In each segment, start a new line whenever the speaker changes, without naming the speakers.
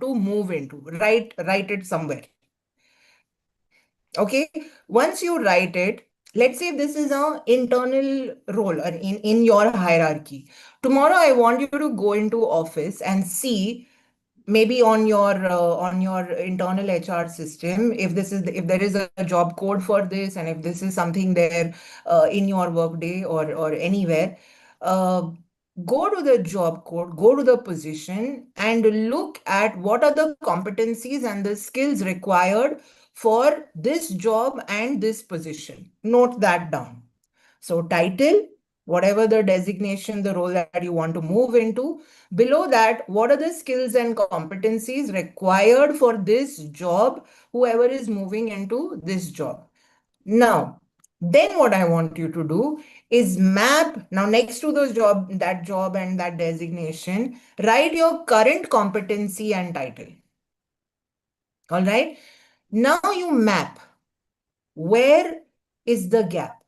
to move into. Write it somewhere. Okay, once you write it, let's say this is an internal role or in your hierarchy. Tomorrow, I want you to go into office and see maybe on your internal HR system if this is if there is a job code for this, and if this is something there in your workday or anywhere. uh, Go to the job code, go to the position, and look at what are the competencies and the skills required for this job and this position. Note that down. So title, whatever the designation, the role that you want to move into. Below that, what are the skills and competencies required for this job, whoever is moving into this job. Now, then what I want you to do is map, now next to those that job and that designation, write your current competency and title. All right. Now you map where is the gap.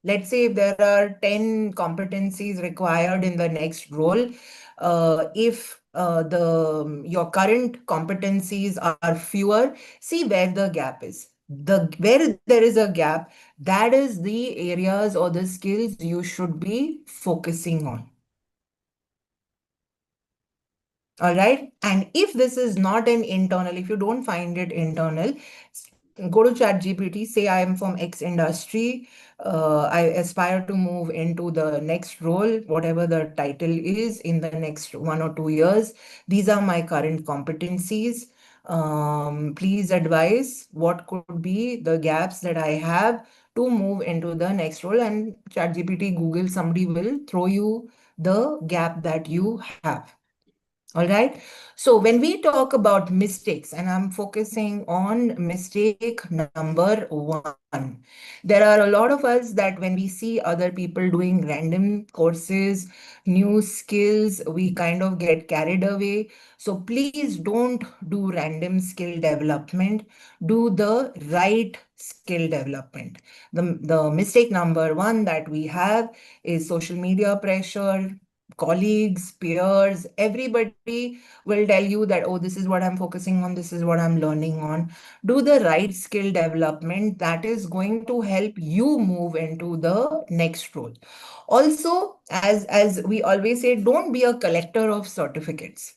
Let's say if there are 10 competencies required in the next role, if the your current competencies are fewer, see where the gap is. Where there is a gap, that is the areas or the skills you should be focusing on. All right. And if this is not an internal, if you don't find it internal, go to ChatGPT, say I am from X industry. I aspire to move into the next role, whatever the title is in the next 1 or 2 years. These are my current competencies. Please advise what could be the gaps that I have to move into the next role. And ChatGPT, Google, somebody will throw you the gap that you have. All right. So when we talk about mistakes, and I'm focusing on mistake number one, there are a lot of us that when we see other people doing random courses, new skills, we kind of get carried away. So please don't do random skill development. Do the right skill development. The mistake number one that we have is social media pressure. Colleagues, peers, everybody will tell you that, oh, this is what I'm focusing on, this is what I'm learning on. Do the right skill development that is going to help you move into the next role. Also, as we always say, don't be a collector of certificates.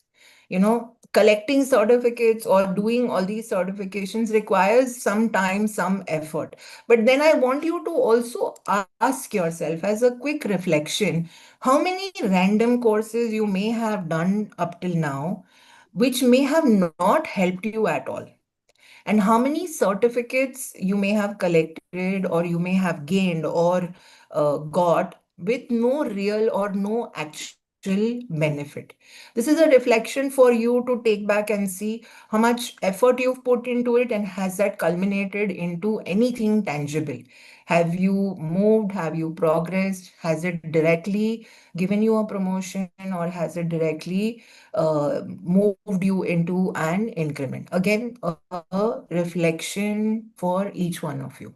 Collecting certificates or doing all these certifications requires some time, some effort. But then I want you to also ask yourself, as a quick reflection, how many random courses you may have done up till now, which may have not helped you at all, and how many certificates you may have collected or you may have gained or got with no real or no actual benefit. This is a reflection for you to take back and see how much effort you've put into it, and has that culminated into anything tangible. Have you moved? Have you progressed? Has it directly given you a promotion, or has it directly moved you into an increment? Again, a reflection for each one of you.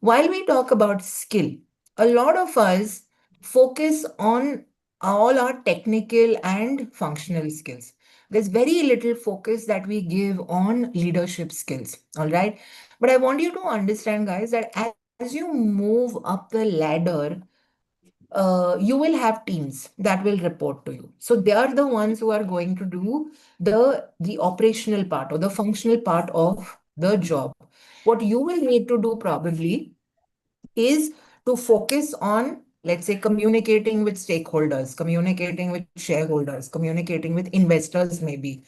While we talk about skill, a lot of us focus on all our technical and functional skills. There's very little focus that we give on leadership skills. All right. But I want you to understand, guys, that as you move up the ladder, you will have teams that will report to you. So they are the ones who are going to do the operational part or the functional part of the job. What you will need to do probably is to focus on, let's say, communicating with stakeholders, communicating with shareholders, communicating with investors, maybe.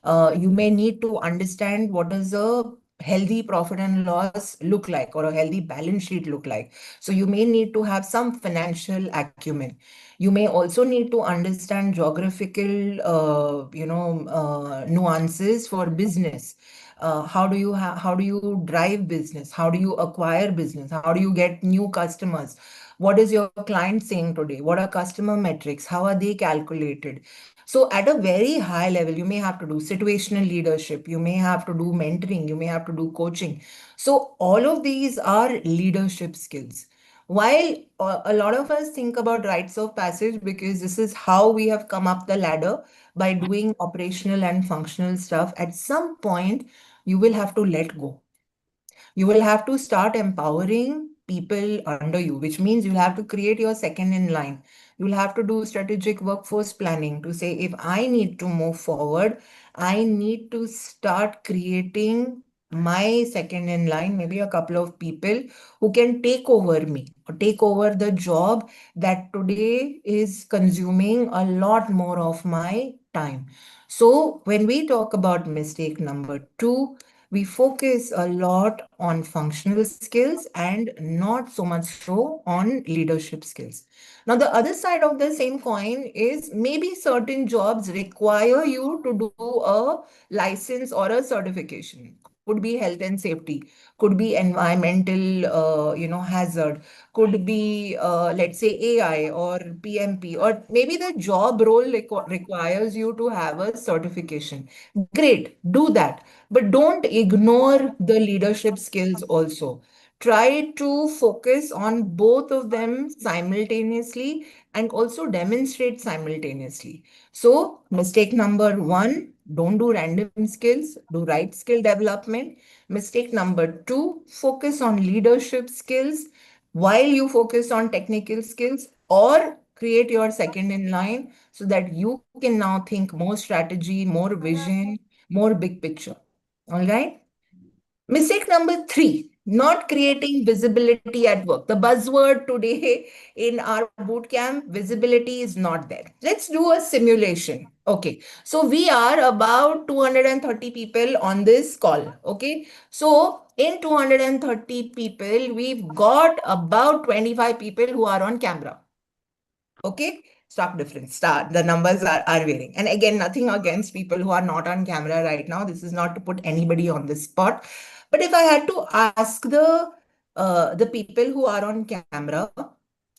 You may need to understand what does a healthy profit and loss look like, or a healthy balance sheet look like. So you may need to have some financial acumen. You may also need to understand geographical, nuances for business. How do you drive business? How do you acquire business? How do you get new customers? What is your client saying today? What are customer metrics? How are they calculated? So at a very high level, you may have to do situational leadership. You may have to do mentoring. You may have to do coaching. So all of these are leadership skills. While a lot of us think about rites of passage because this is how we have come up the ladder by doing operational and functional stuff, at some point you will have to let go. You will have to start empowering people under you, which means you'll have to create your second in line. You'll have to do strategic workforce planning to say, if I need to move forward, I need to start creating my second in line, maybe a couple of people who can take over me or take over the job that today is consuming a lot more of my time. So, when we talk about mistake number two, we focus a lot on functional skills and not so much so on leadership skills. Now, the other side of the same coin is maybe certain jobs require you to do a license or a certification. Could be health and safety, could be environmental, hazard, could be, let's say, AI or PMP, or maybe the job role requires you to have a certification. Great, do that. But don't ignore the leadership skills also. Try to focus on both of them simultaneously and also demonstrate simultaneously. So, mistake number one, don't do random skills, do right skill development. Mistake number two, focus on leadership skills while you focus on technical skills, or create your second in line so that you can now think more strategy, more vision, more big picture. All right. Mistake number three, not creating visibility at work. The buzzword today in our boot camp, visibility is not there. Let's do a simulation. Okay. So we are about 230 people on this call. Okay. So in 230 people, we've got about 25 people who are on camera. Okay, stock difference. Start. The numbers are varying. And again, nothing against people who are not on camera right now. This is not to put anybody on the spot. But if I had to ask the people who are on camera,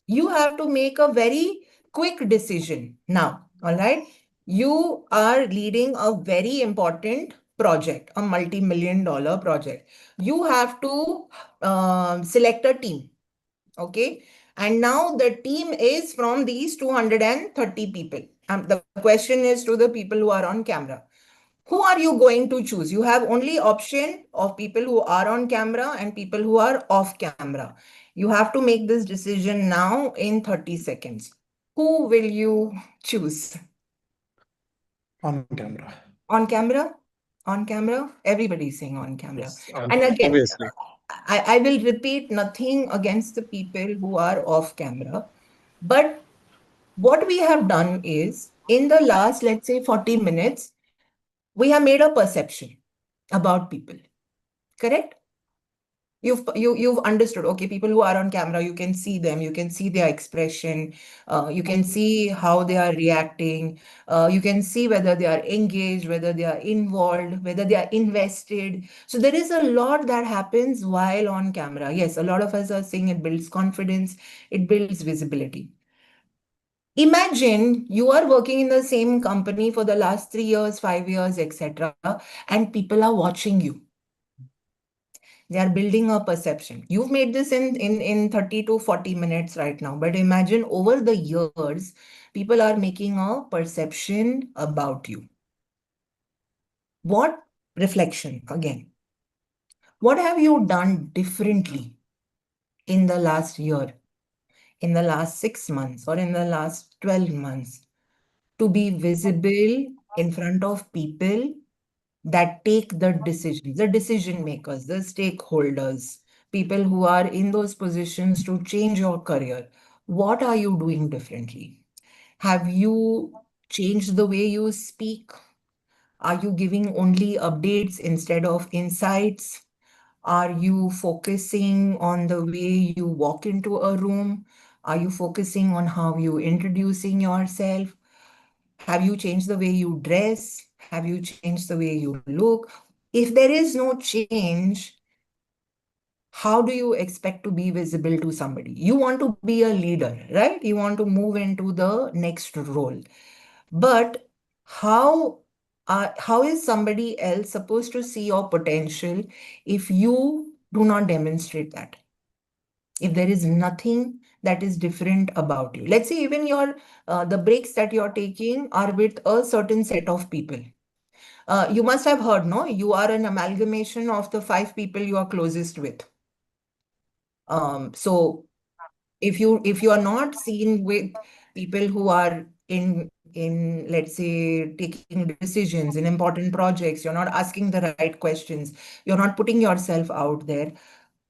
you have to make a very quick decision now. All right. You are leading a very important project, a multi-million-dollar project. You have to select a team. Okay. And now the team is from these 230 people. The question is to the people who are on camera. Who are you going to choose? You have only option of people who are on camera and people who are off camera. You have to make this decision now in 30 seconds. Who will you choose?
On camera.
On camera? On camera? Everybody's saying on camera.
Yes,
And again,
Obviously.
I will repeat, nothing against the people who are off camera. But what we have done is, in the last, let's say, 40 minutes, we have made a perception about people. Correct? You've understood. Okay, people who are on camera, you can see them, you can see their expression, you can see how they are reacting, you can see whether they are engaged, whether they are involved, whether they are invested. So there is a lot that happens while on camera. Yes, a lot of us are saying it builds confidence, it builds visibility. Imagine you are working in the same company for the last 3 years, 5 years, etc., and people are watching you. They are building a perception. You've made this in 30 to 40 minutes right now, but imagine over the years, people are making a perception about you. What reflection again? What have you done differently in the last year, in the last 6 months, or in the last 12 months to be visible in front of people that take the decision makers, the stakeholders, people who are in those positions to change your career? What are you doing differently? Have you changed the way you speak? Are you giving only updates instead of insights? Are you focusing on the way you walk into a room? Are you focusing on how you introducing yourself? Have you changed the way you dress? Have you changed the way you look? If there is no change, how do you expect to be visible to somebody? You want to be a leader, right? You want to move into the next role. But how how is somebody else supposed to see your potential if you do not demonstrate that? if there is nothing that is different about you. Let's say even your the breaks that you're taking are with a certain set of people. You must have heard, no? You are an amalgamation of the five people you are closest with. So if you are not seen with people who are in let's say taking decisions in important projects, you're not asking the right questions, you're not putting yourself out there,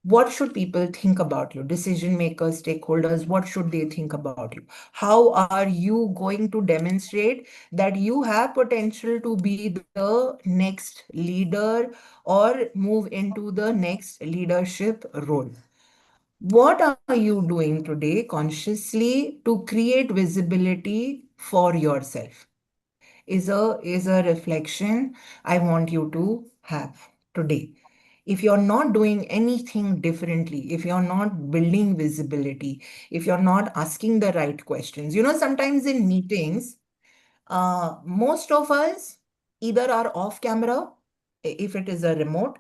what should people think about you? Decision makers, stakeholders, what should they think about you? How are you going to demonstrate that you have potential to be the next leader or move into the next leadership role? What are you doing today consciously to create visibility for yourself? Is a reflection I want you to have today. If you're not doing anything differently, if you're not building visibility, if you're not asking the right questions, sometimes in meetings, most of us either are off camera, if it is a remote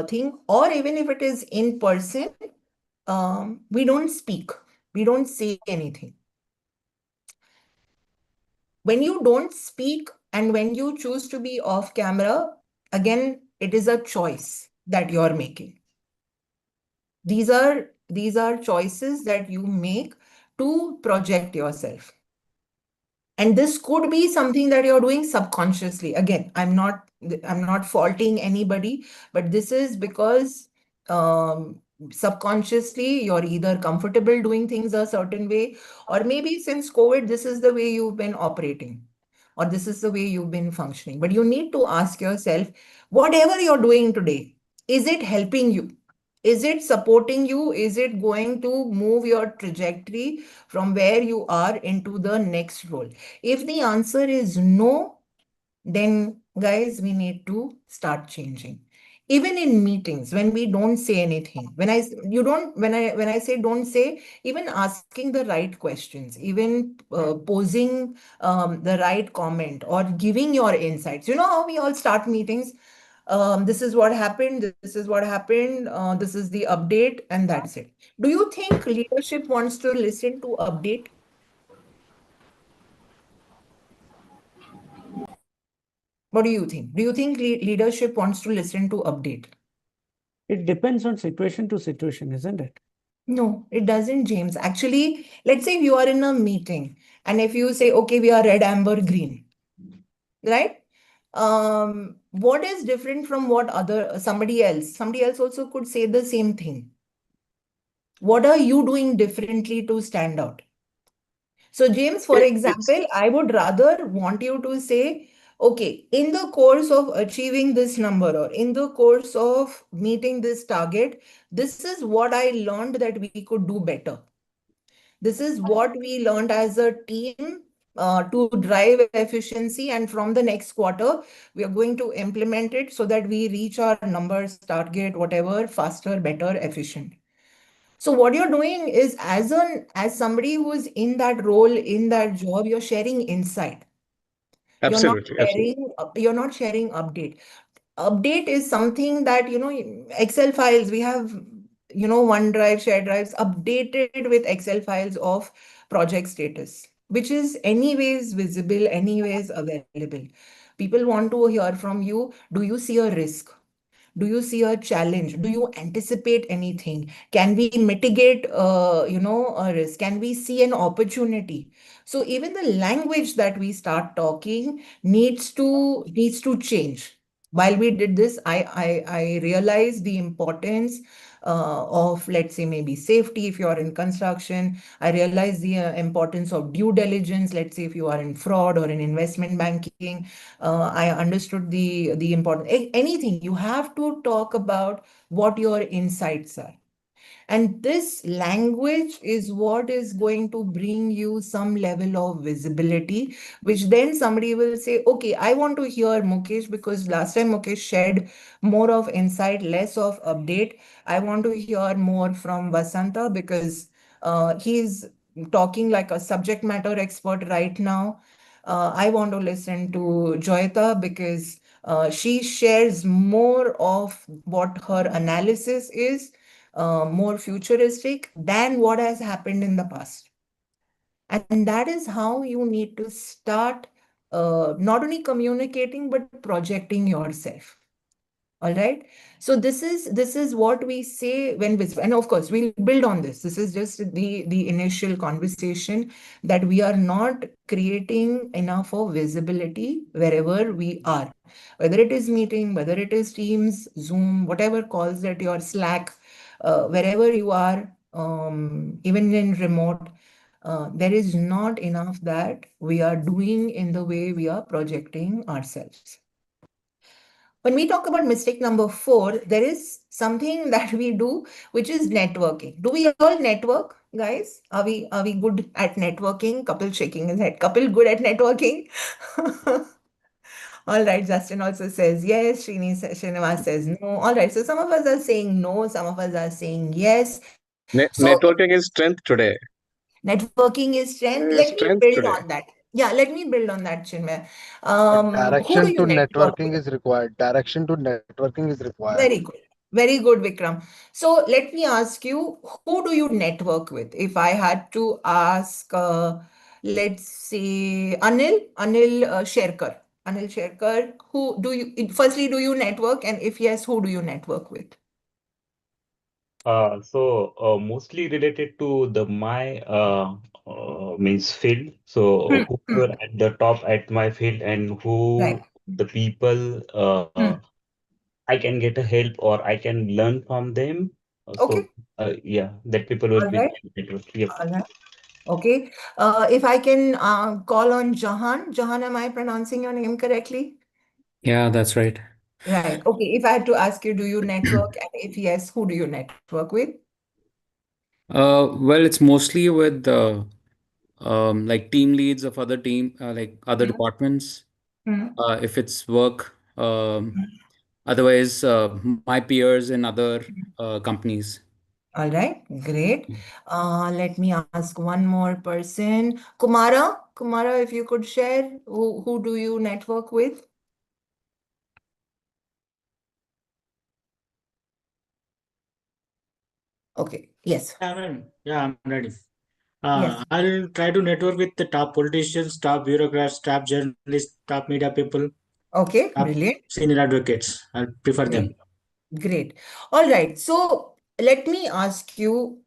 thing, or even if it is in person, we don't speak, we don't say anything. When you don't speak and when you choose to be off camera, again, it is a choice that you're making. These are choices that you make to project yourself. And this could be something that you're doing subconsciously. Again, I'm not faulting anybody, but this is because subconsciously you're either comfortable doing things a certain way, or maybe since COVID, this is the way you've been operating, or this is the way you've been functioning. But you need to ask yourself, whatever you're doing today, is it helping you? Is it supporting you? Is it going to move your trajectory from where you are into the next role? If the answer is no, then guys, we need to start changing. Even in meetings, when we don't say anything, when I say don't say, even asking the right questions, even posing the right comment or giving your insights. You know how we all start meetings? This is what happened, this is what happened, this is the update, and that's it. Do you think leadership wants to listen to update? What do you think? Do you think leadership wants to listen to update?
It depends on situation to situation, isn't it?
No, it doesn't, James. Actually, let's say you are in a meeting and if you say, okay, we are red, amber, green, right? What is different from what somebody else also could say the same thing. What are you doing differently to stand out? So, James, for
It's
example, I would rather want you to say, okay, in the course of achieving this number or in the course of meeting this target, this is what I learned that we could do better. This is what we learned as a team to drive efficiency. And from the next quarter, we are going to implement it so that we reach our numbers, target, whatever, faster, better, efficient. So what you're doing is as somebody who's in that role, in that job, you're sharing insight. You're not
Absolutely, absolutely.
sharing update. Update is something that, Excel files, we have, OneDrive, shared drives, updated with Excel files of project status, which is anyways visible, anyways available. People want to hear from you. Do you see a risk? Do you see a challenge? Do you anticipate anything? Can we mitigate, a risk? Can we see an opportunity? So even the language that we start talking needs to change. While we did this, I realized the importance of, let's say, maybe safety if you are in construction. I realized the importance of due diligence. Let's say if you are in fraud or in investment banking, I understood the important anything. You have to talk about what your insights are. And this language is what is going to bring you some level of visibility, which then somebody will say, okay, I want to hear Mukesh because last time Mukesh shared more of insight, less of update. I want to hear more from Vasanta because he's talking like a subject matter expert right now. I want to listen to Joyita because she shares more of what her analysis is. more futuristic than what has happened in the past. And that is how you need to start not only communicating but projecting yourself. All right. So this is what we say when and of course we'll build on this. This is just the initial conversation, that we are not creating enough of visibility wherever we are, whether it is meeting, whether it is Teams, Zoom, whatever calls that your Slack, wherever you are, even in remote, there is not enough that we are doing in the way we are projecting ourselves. When we talk about mistake number 4, there is something that we do, which is networking. Do we all network, guys? Are we good at networking? Kapil shaking his head. Kapil, good at networking? All right, Justin also says yes. Srinivas says no. All right, so some of us are saying no, some of us are saying yes. So
Networking is strength today.
networking is strength. Let me
Strength
build
today.
on that. Yeah, let me build on that, Chinmay.
But
Who do
direction
you
to
network
networking
with?
is required. Direction to networking is required.
Very good. Very good, Vikram. So let me ask you, who do you network with? If I had to ask, let's say Anil Sherkar. Anil Sherkar, who do you, firstly, do you network? And if yes, who do you network with?
Mostly related to the my means field. So
Hmm,
who
hmm,
are at the top at my field and
right.
who the people
Hmm.
I can get a help or I can learn from them.
Okay.
Yeah, that people will
All
be
right.
my network. Yep.
All right. Okay. If I can call on Jahan. Jahan, am I pronouncing your name correctly?
Yeah, that's right.
Right. Okay. If I had to ask you, do you network? And if yes, who do you network with?
Well, it's mostly with like team leads of other like other
Hmm,
departments.
hmm.
If it's work, otherwise my peers in other companies.
All right, great. Let me ask one more person. Kumara, Kumara, if you could share, who do you network with? Okay, yes,
Yeah, I'm ready.
yes.
I'll try to network with the top politicians, top bureaucrats, top journalists, top media people,
Okay,
top
brilliant.
senior advocates. I'll prefer them.
Great, great. All right, so let me ask you,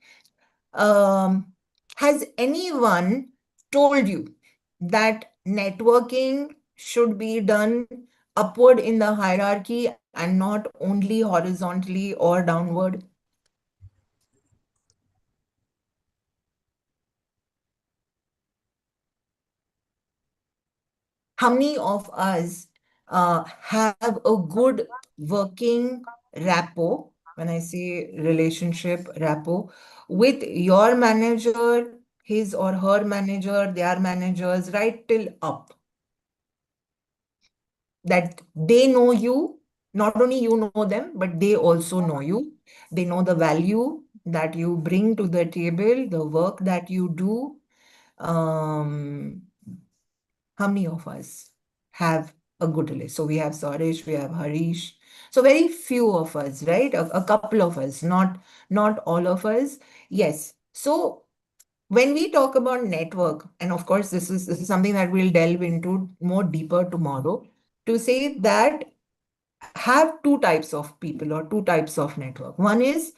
has anyone told you that networking should be done upward in the hierarchy and not only horizontally or downward? How many of us have a good working rapport, when I say relationship rapport, with your manager, his or her manager, their managers, right till up? That they know you, not only you know them, but they also know you. They know the value that you bring to the table, the work that you do. Um, how many of us have a good list? So we have Suresh, we have Harish. So very few of us, right? A couple of us, not all of us. Yes. So when we talk about network, and of course this is something that we'll delve into more deeper tomorrow, to say that have two types of people or two types of network. One is,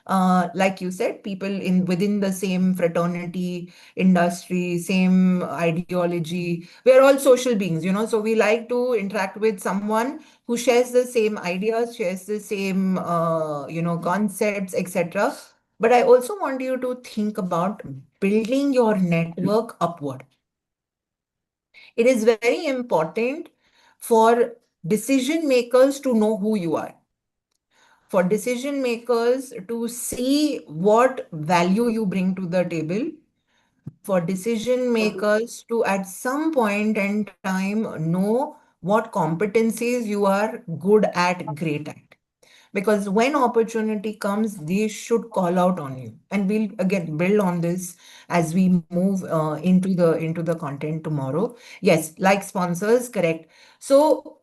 like you said, people in within the same fraternity, industry, same ideology. We are all social beings, so we like to interact with someone who shares the same ideas, shares the same, concepts, etc. But I also want you to think about building your network upward. It is very important for decision makers to know who you are, for decision makers to see what value you bring to the table, for decision makers to at some point in time know what competencies you are good at, great at. Because when opportunity comes, they should call out on you. And we'll again build on this as we move into the content tomorrow. Yes, like sponsors, correct. So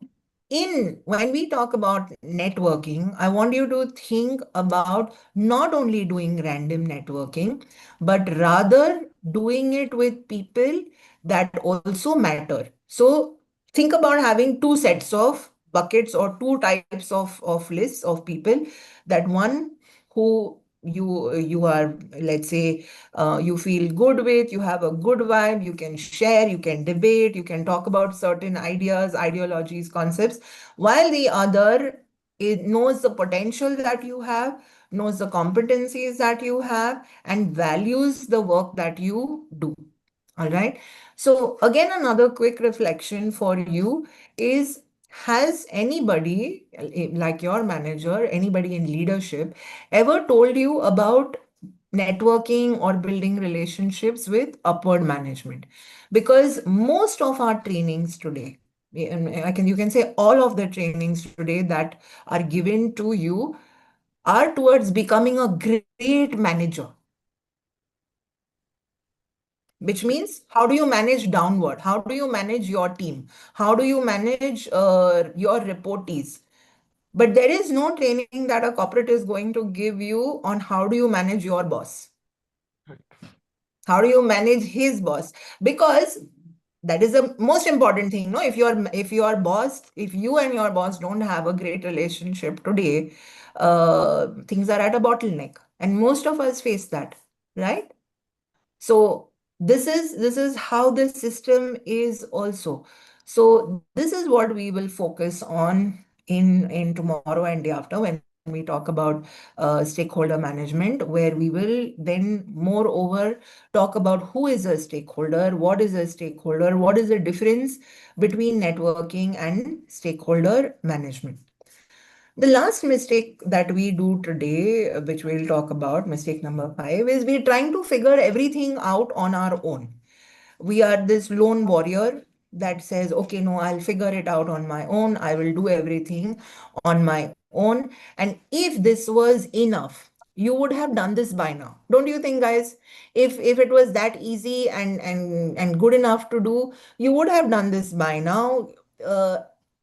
when we talk about networking, I want you to think about not only doing random networking, but rather doing it with people that also matter. So think about having two sets of buckets or two types of lists of people. That one who you are, let's say, you feel good with, you have a good vibe, you can share, you can debate, you can talk about certain ideas, ideologies, concepts, while the other, it knows the potential that you have, knows the competencies that you have, and values the work that you do. All right. So again, another quick reflection for you is, has anybody, like your manager, anybody in leadership, ever told you about networking or building relationships with upward management? Because most of our trainings today, you can say all of the trainings today that are given to you are towards becoming a great manager, which means how do you manage downward? How do you manage your team? How do you manage your reportees? But there is no training that a corporate is going to give you on how do you manage your boss? How do you manage his boss? Because that is the most important thing. No, if your boss, if you and your boss don't have a great relationship today, things are at a bottleneck, and most of us face that, right? So this is how the system is also. So this is what we will focus on in tomorrow and day after, when we talk about stakeholder management, where we will then moreover talk about who is a stakeholder, what is a stakeholder, what is the difference between networking and stakeholder management. The last mistake that we do today, which we'll talk about, mistake number 5, is we're trying to figure everything out on our own. We are this lone warrior that says, okay, no, I'll figure it out on my own. I will do everything on my own. And if this was enough, you would have done this by now. Don't you think, guys? If it was that easy and good enough to do, you would have done this by now.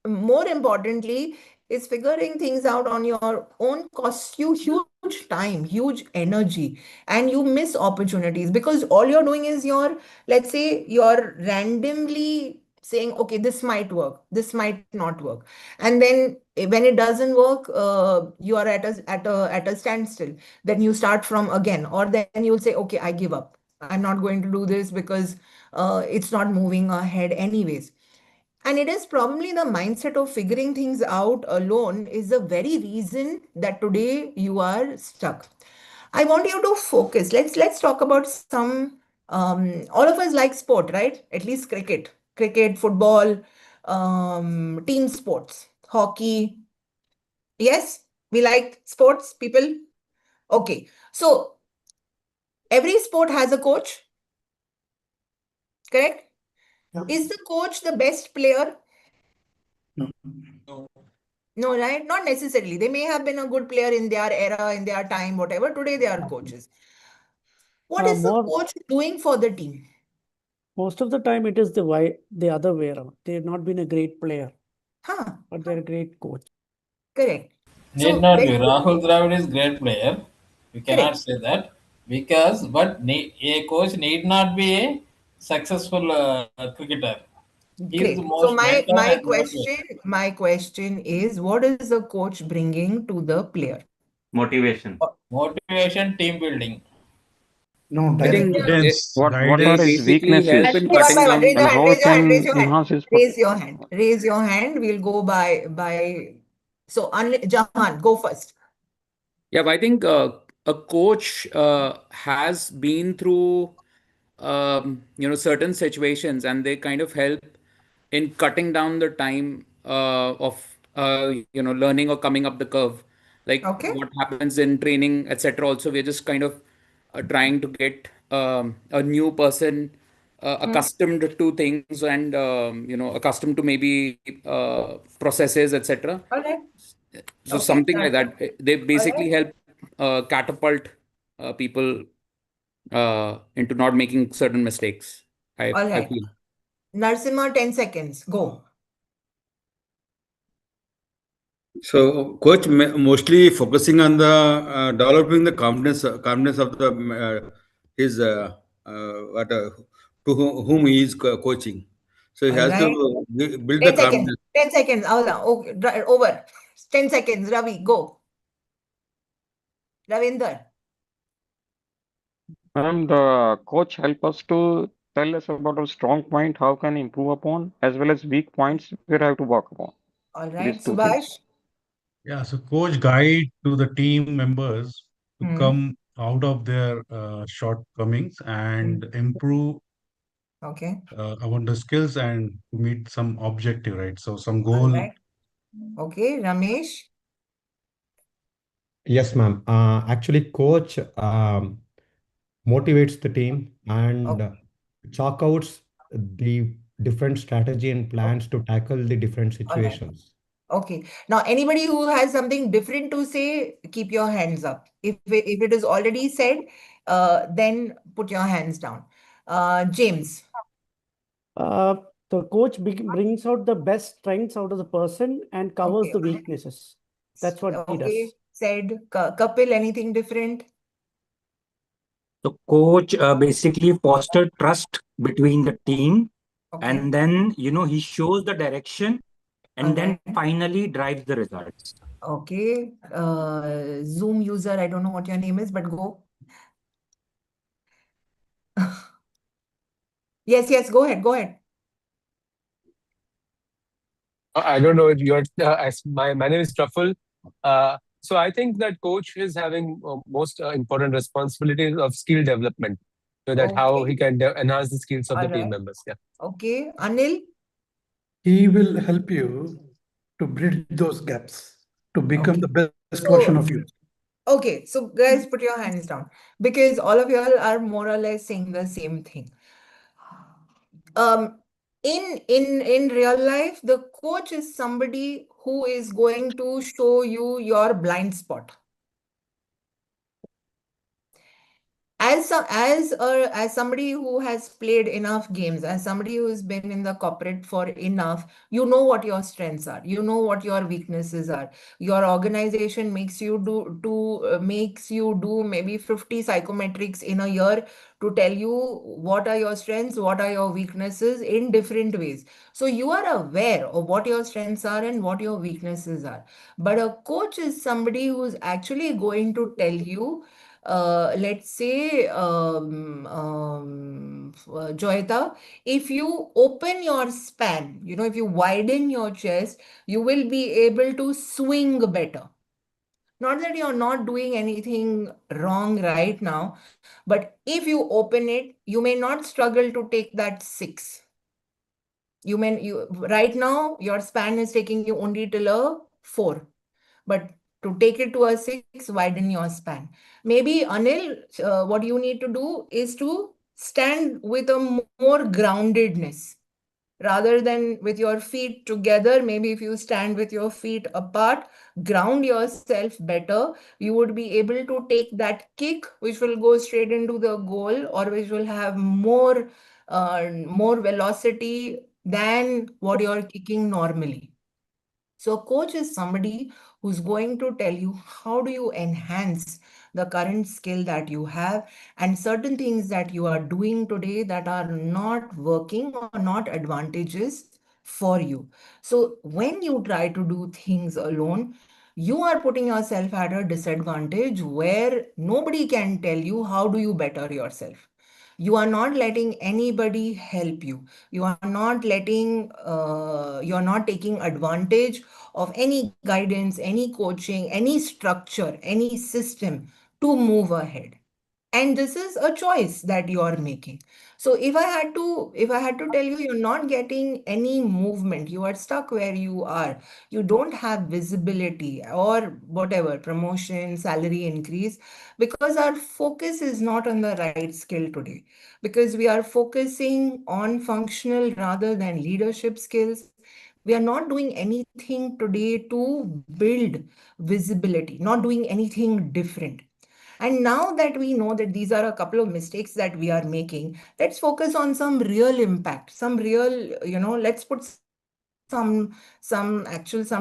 More importantly, is figuring things out on your own costs you huge time, huge energy, and you miss opportunities because all you're doing is let's say you're randomly saying, okay, this might work, this might not work. And then when it doesn't work, you are at a standstill. Then you start from again, or then you'll say, okay, I give up. I'm not going to do this because it's not moving ahead anyways. And it is probably the mindset of figuring things out alone is the very reason that today you are stuck. I want you to focus. Let's talk about some. All of us like sport, right? At least cricket, football, team sports, hockey. Yes, we like sports, people. Okay, so every sport has a coach, correct?
Yeah.
Is the coach the best player? No, right? Not necessarily. They may have been a good player in their era, in their time, whatever. Today they are coaches. What is the coach doing for the team?
Most of the time, it is the other way around. They have not been a great player,
Huh,
but they're a great coach.
correct.
Need
So
not
when
be.
you,
Rahul Dravid is great player. We cannot
correct,
say that because, but a coach need not be a successful cricketer. He is the
great. So
most
my
mentor
my
and motivator.
question is, what is the coach bringing to the player?
Motivation.
Motivation, team building.
No,
I think
guidance.
What
they
are his
Guidance.
basically help
weaknesses
I'll
in
say one
cutting
by one.
down
Raise your
and
the.
hand,
how
raise
it
your hand, raise
can
your hand.
enhance his
Raise your hand. Raise your hand. We'll go by so Jahan, go first.
Yeah, but I think a coach has been through certain situations, and they kind of help in cutting down the time of learning or coming up the curve. Like
Okay.
what happens in training, etc. Also, we're just kind of trying to get a new person accustomed to things and accustomed to maybe processes, etc.
All right.
So
Okay.
something like that. They
All
basically
right.
help catapult people into not making certain mistakes.
All
I
right.
feel.
Narsimha, 10 seconds. Go.
So, coach mostly focusing on the developing the confidence of the his what whom he is coaching. So he
All
has to
right.
build the
10 seconds.
confidence.
10 seconds. Okay, over. 10 seconds. Ravi, go. Ravinder.
And the coach help us to tell us about our strong point, how can improve upon, as well as weak points where I have to work upon.
All
These
right.
two things.
Subhash.
Yeah, so coach guide to the team members to
Hmm.
come out of their shortcomings and improve
Okay.
on the skills and to meet some objective, right? So some
All
goal.
right. Okay. Ramesh.
Yes, ma'am. Actually, coach motivates the team and
Okay.
chalk outs the different strategy and plans to tackle the different
All right.
situations.
Okay. Now, anybody who has something different to say, keep your hands up. If it is already said, then put your hands down. James.
The coach brings out the best strengths out of the person and covers
Okay.
the weaknesses. That's what he
Okay.
does.
Said. Kapil, anything different?
So coach basically foster trust between the team,
Okay.
and then he shows the direction, and
All
then
right.
finally drives the results.
Okay. Zoom user, I don't know what your name is, but go. Yes, go ahead.
I don't know if you're. My name is Truffle. So I think that coach is having most important responsibilities of skill development, so that how he
Okay.
can enhance the skills of
All
the team
right.
members. Yeah.
Okay. Anil.
He will help you to bridge those gaps to become
Okay.
the best version
So,
of you.
okay. So, guys, put your hands down because all of y'all are more or less saying the same thing. In real life, the coach is somebody who is going to show you your blind spot. As somebody who has played enough games, as somebody who has been in the corporate for enough, you know what your strengths are, you know what your weaknesses are. Your organization makes you do maybe 50 psychometrics in a year to tell you what are your strengths, what are your weaknesses in different ways. So you are aware of what your strengths are and what your weaknesses are. But a coach is somebody who's actually going to tell you, let's say, Joyita, if you open your span, if you widen your chest, you will be able to swing better. Not that you're not doing anything wrong right now, but if you open it, you may not struggle to take that 6. Right now, your span is taking you only till a 4. But to take it to a 6, widen your span. Maybe, Anil, what you need to do is to stand with a more groundedness rather than with your feet together. Maybe if you stand with your feet apart, ground yourself better, you would be able to take that kick, which will go straight into the goal or which will have more velocity than what you're kicking normally. So a coach is somebody who's going to tell you how do you enhance the current skill that you have and certain things that you are doing today that are not working or not advantages for you. So when you try to do things alone, you are putting yourself at a disadvantage where nobody can tell you how do you better yourself. You are not letting anybody help you. You're not taking advantage of any guidance, any coaching, any structure, any system to move ahead. And this is a choice that you are making. So if I had to tell you, you're not getting any movement, you are stuck where you are, you don't have visibility or whatever, promotion, salary increase, because our focus is not on the right skill today, because we are focusing on functional rather than leadership skills. We are not doing anything today to build visibility, not doing anything different. And now that we know that these are a couple of mistakes that we are making, let's focus on some real impact, some real, let's put some real some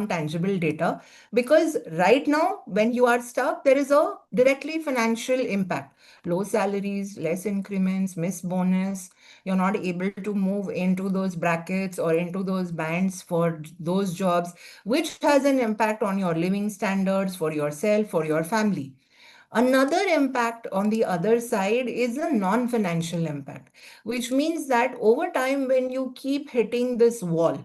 tangible data, because right now when you are stuck, there is a directly financial impact. Low salaries, less increments, missed bonus. You're not able to move into those brackets or into those bands for those jobs, which has an impact on your living standards for yourself, for your family. Another impact on the other side is a non-financial impact, which means that over time, when you keep hitting this wall,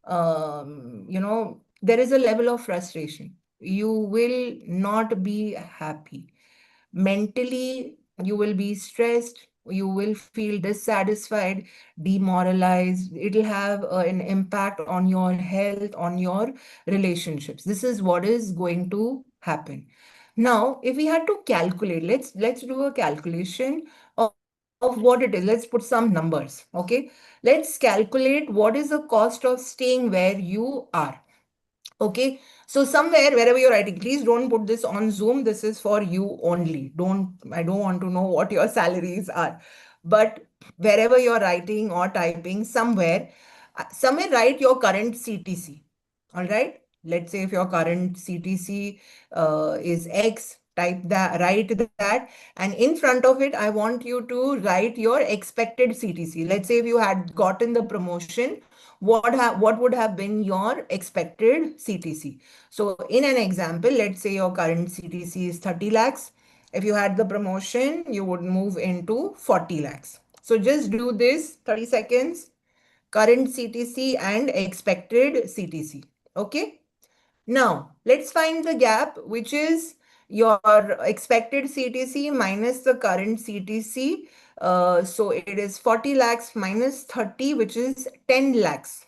there is a level of frustration. You will not be happy. Mentally, you will be stressed. You will feel dissatisfied, demoralized. It'll have an impact on your health, on your relationships. This is what is going to happen. Now, if we had to calculate, let's do a calculation of what it is. Let's put some numbers, okay? Let's calculate what is the cost of staying where you are. Okay, so somewhere, wherever you're writing, please don't put this on Zoom. This is for you only. I don't want to know what your salaries are. But wherever you're writing or typing, somewhere write your current CTC. All right. Let's say if your current CTC is X, write that, and in front of it, I want you to write your expected CTC. Let's say if you had gotten the promotion, what would have been your expected CTC? So in an example, let's say your current CTC is 30 lakhs. If you had the promotion, you would move into 40 lakhs. So just do this 30 seconds, current CTC and expected CTC. Okay. Now let's find the gap, which is your expected CTC minus the current CTC. So it is 40 lakhs minus 30, which is 10 lakhs.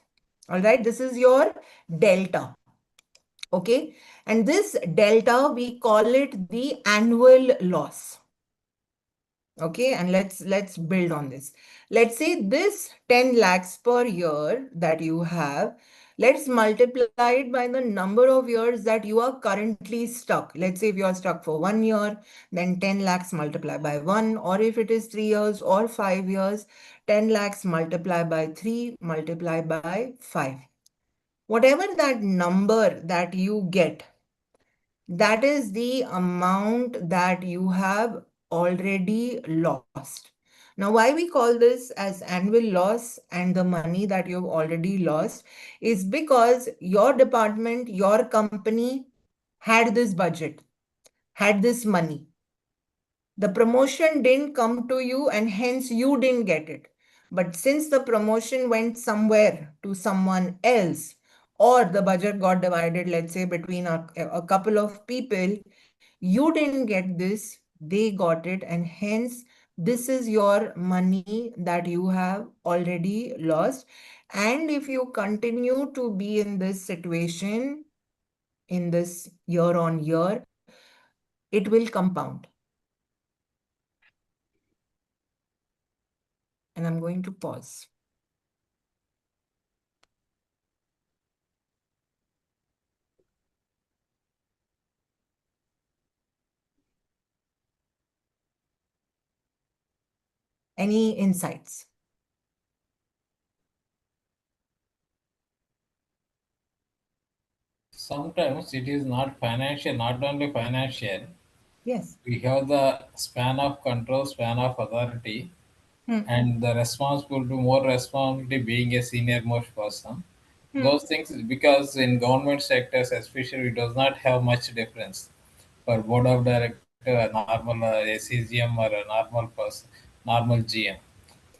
All right, this is your delta. Okay, and this delta, we call it the annual loss. Okay, and let's build on this. Let's say this 10 lakhs per year that you have, let's multiply it by the number of years that you are currently stuck. Let's say if you are stuck for 1 year, then 10 lakhs multiply by 1, or if it is 3 years or 5 years, 10 lakhs multiply by 3, multiply by 5. Whatever that number that you get, that is the amount that you have already lost. Now, why we call this as annual loss and the money that you've already lost is because your department, your company had this budget, had this money. The promotion didn't come to you and hence you didn't get it. But since the promotion went somewhere to someone else, or the budget got divided, let's say, between a couple of people, you didn't get this, they got it, and hence this is your money that you have already lost. And if you continue to be in this situation, in this year on year, it will compound. And I'm going to pause. Any insights?
Sometimes it is not financial, not only financial.
Yes.
We have the span of control, span of authority, and the responsibility, more responsibility being a senior most person. Those things, because in government sectors especially, it does not have much difference. For board of director, a normal SCGM or a normal person, normal GM.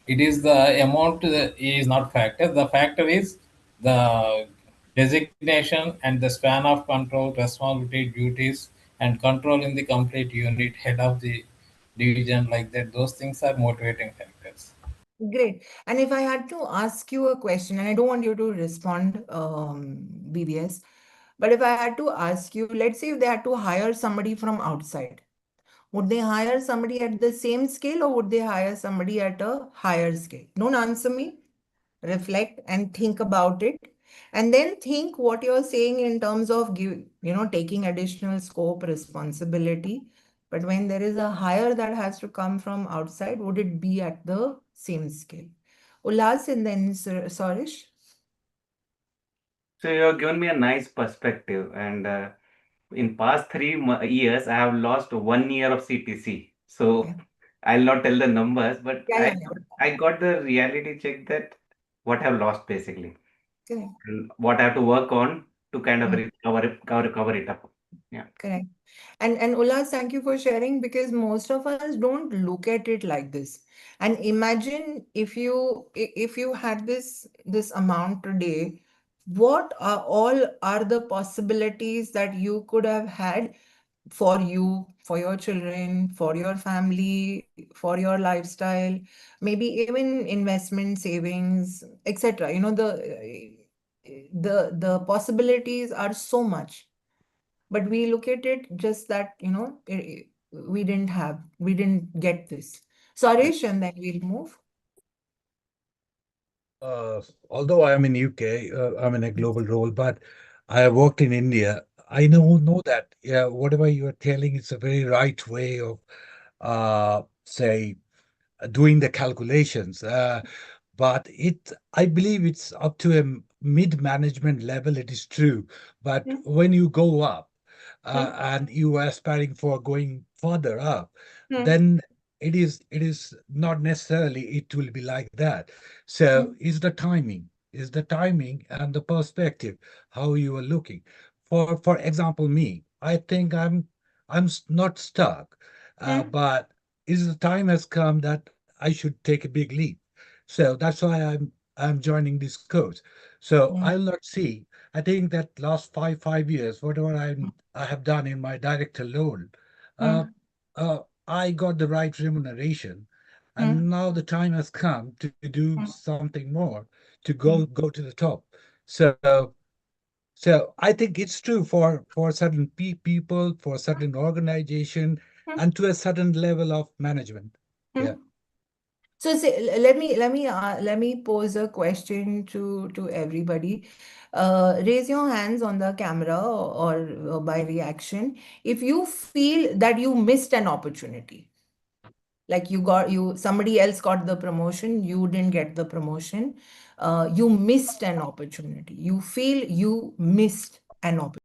It is the amount that is not factor. The factor is the designation and the span of control, responsibility, duties, and control in the complete unit, head of the division, like that. Those things are motivating factors.
Great. And if I had to ask you a question, and I don't want you to respond, BBS, but if I had to ask you, let's say if they had to hire somebody from outside, would they hire somebody at the same scale or would they hire somebody at a higher scale? Don't answer me. Reflect and think about it. And then think what you're saying in terms of taking additional scope, responsibility. But when there is a hire that has to come from outside, would it be at the same scale? Ullas and then Sarish.
So you have given me a nice perspective, and in past 3 years, I have lost 1 year of CTC. So
Yeah.
I'll not tell the numbers, but
Yeah,
I got the reality check that what I've lost basically,
correct.
and what I have to work on to kind of recover it up. Yeah.
Correct. And Ullas, thank you for sharing, because most of us don't look at it like this. And imagine if you had this amount today, what are all are the possibilities that you could have had for you, for your children, for your family, for your lifestyle, maybe even investment, savings, etc. The possibilities are so much, but we look at it just that, we didn't get this. So Arish, and then we'll move.
Although I am in UK, I'm in a global role, but I have worked in India. I know that whatever you are telling is a very right way of say doing the calculations. But I believe it's up to a mid-management level. It is true, but when you go up and you are aspiring for going further up, then it is not necessarily it will be like that. So is the timing and the perspective how you are looking. For example, me, I think I'm not stuck, but is the time has come that I should take a big leap. So that's why I'm joining this course. So I'll not see. I think that last five years, whatever I have done in my director role, I got the right remuneration, and now the time has come to do something more, to go to the top. So I think it's true for certain people, for certain organization, and to a certain level of management. Yeah.
So let me pose a question to everybody. Raise your hands on the camera, or by reaction if you feel that you missed an opportunity. Like somebody else got the promotion, you didn't get the promotion. You missed an opportunity. You feel you missed an opportunity.